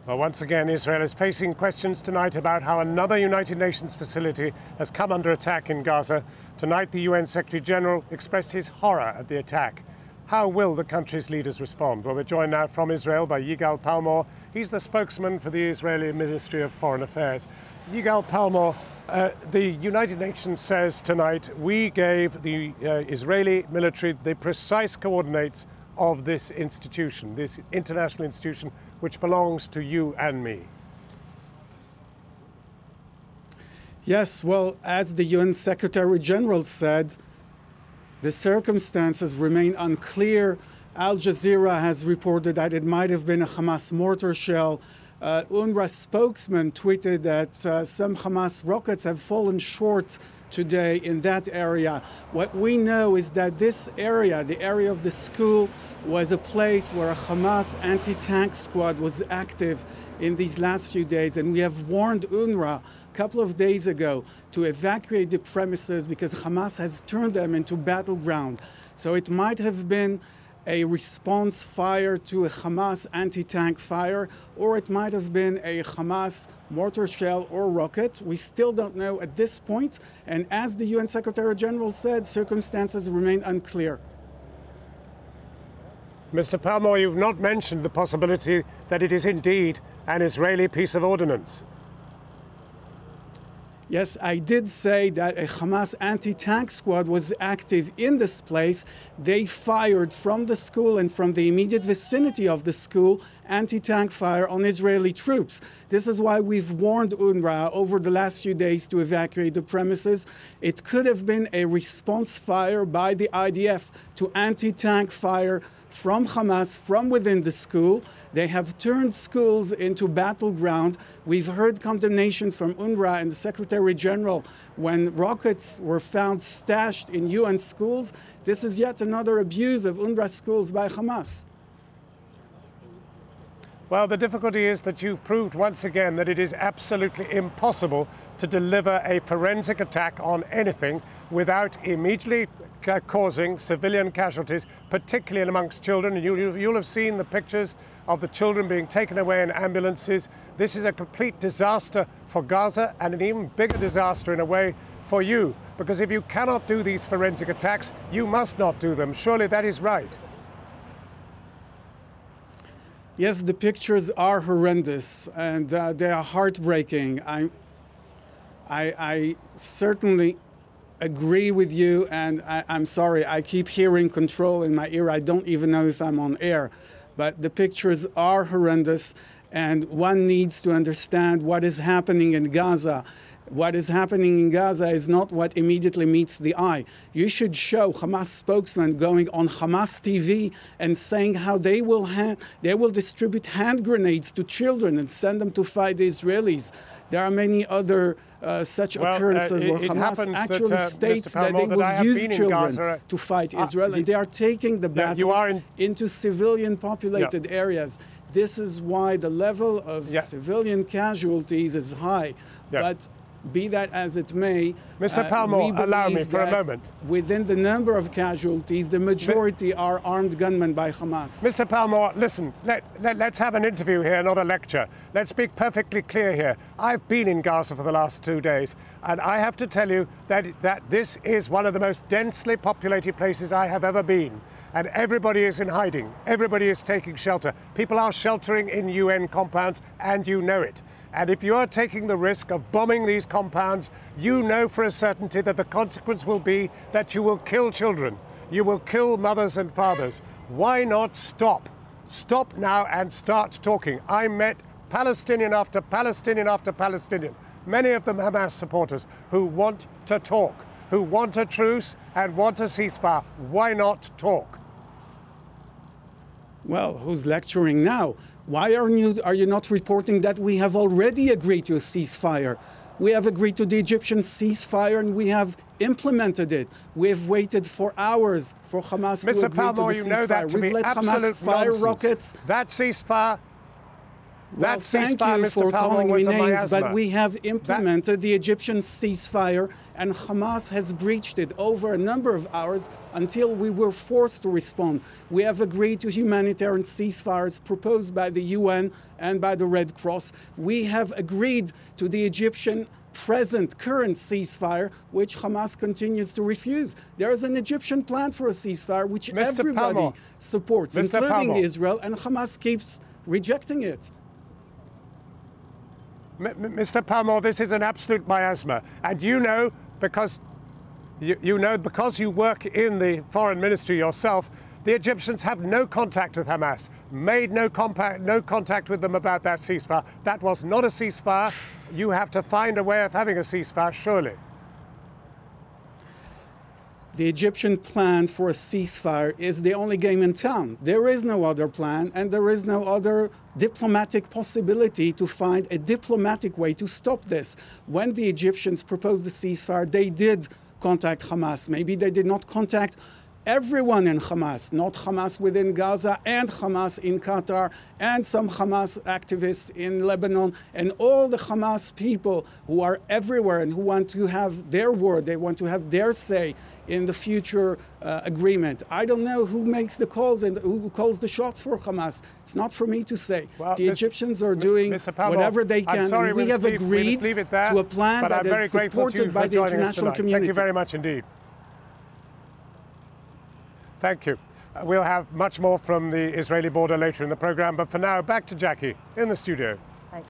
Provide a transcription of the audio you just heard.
Well, once again, Israel is facing questions tonight about how another United Nations facility has come under attack in Gaza. Tonight, the UN Secretary-General expressed his horror at the attack. How will the country's leaders respond? Well, we're joined now from Israel by Yigal Palmor. He's the spokesman for the Israeli Ministry of Foreign Affairs. Yigal Palmor, the United Nations says tonight, we gave the Israeli military the precise coordinates of this institution, this international institution, which belongs to you and me. Yes, well, as the UN Secretary General said, the circumstances remain unclear. Al Jazeera has reported that it might have been a Hamas mortar shell. UNRWA spokesman tweeted that some Hamas rockets have fallen short today in that area. What we know is that this area, the area of the school, was a place where a Hamas anti-tank squad was active in these last few days. And we have warned UNRWA a couple of days ago to evacuate the premises because Hamas has turned them into battleground. So it might have been a response fire to a Hamas anti-tank fire, or it might have been a Hamas mortar shell or rocket. We still don't know at this point. And as the UN Secretary General said, circumstances remain unclear. Mr. Palmor, you've not mentioned the possibility that it is indeed an Israeli piece of ordnance. Yes, I did say that a Hamas anti-tank squad was active in this place. They fired from the school and from the immediate vicinity of the school anti-tank fire on Israeli troops. This is why we've warned UNRWA over the last few days to evacuate the premises. It could have been a response fire by the IDF to anti-tank fire from Hamas from within the school. They have turned schools into battleground. We've heard condemnations from UNRWA and the Secretary General when rockets were found stashed in UN schools. This is yet another abuse of UNRWA schools by Hamas. Well, the difficulty is that you've proved once again that it is absolutely impossible to deliver a forensic attack on anything without immediately causing civilian casualties, particularly amongst children. And you'll have seen the pictures of the children being taken away in ambulances. This is a complete disaster for Gaza and an even bigger disaster in a way for you, because if you cannot do these forensic attacks, you must not do them. Surely that is right. Yes, the pictures are horrendous and they are heartbreaking. I certainly agree with you, and I'm sorry, I keep hearing control in my ear. I don't even know if I'm on air, but the pictures are horrendous, and one needs to understand what is happening in Gaza. What is happening in Gaza is not what immediately meets the eye. You should show Hamas spokesman going on Hamas TV and saying how they will distribute hand grenades to children and send them to fight the Israelis. There are many other such occurrences where Hamas actually states that they will use children to fight Israel, and they are taking the battle into civilian populated areas. This is why the level of civilian casualties is high. But be that as it may, Mr. Palmor, allow me for a moment. Within the number of casualties, the majority are armed gunmen by Hamas. Mr. Palmor, listen, let's have an interview here, not a lecture. Let's be perfectly clear here. I've been in Gaza for the last 2 days, and I have to tell you that this is one of the most densely populated places I have ever been. And everybody is in hiding. Everybody is taking shelter. People are sheltering in UN compounds, and you know it. And if you are taking the risk of bombing these compounds, you know for a certainty that the consequence will be that you will kill children. You will kill mothers and fathers. Why not stop? Stop now and start talking. I met Palestinian after Palestinian after Palestinian, many of them Hamas supporters, who want to talk, who want a truce and want a ceasefire. Why not talk? Well, who's lecturing now? Why are you not reporting that we have already agreed to a ceasefire? We have agreed to the Egyptian ceasefire and we have implemented it. We have waited for hours for Hamas to agree to the ceasefire. Mr. Palmor, you know that to be absolute nonsense. Rockets. That ceasefire, well, thank you for calling me names, but we have implemented the Egyptian ceasefire, and Hamas has breached it over a number of hours until we were forced to respond. We have agreed to humanitarian ceasefires proposed by the UN and by the Red Cross. We have agreed to the Egyptian current ceasefire, which Hamas continues to refuse. There is an Egyptian plan for a ceasefire, which everybody supports, including Israel, and Hamas keeps rejecting it. Mr. Palmor, this is an absolute miasma, and you know because you work in the foreign ministry yourself, the Egyptians have no contact with Hamas, made no contact with them about that ceasefire. That was not a ceasefire. You have to find a way of having a ceasefire, surely. The Egyptian plan for a ceasefire is the only game in town. There is no other plan, and there is no other diplomatic possibility to find a diplomatic way to stop this. When the Egyptians proposed the ceasefire, they did contact Hamas. Maybe they did not contact everyone in Hamas, not Hamas within Gaza and Hamas in Qatar and some Hamas activists in Lebanon and all the Hamas people who are everywhere and who want to have their word, they want to have their say in the future agreement. I don't know who makes the calls and who calls the shots for Hamas. It's not for me to say. Well, the Egyptians are doing whatever they can, and we have agreed to a plan that is supported by the international community. Thank you very much indeed. Thank you. We'll have much more from the Israeli border later in the program, but for now, back to Jackie in the studio.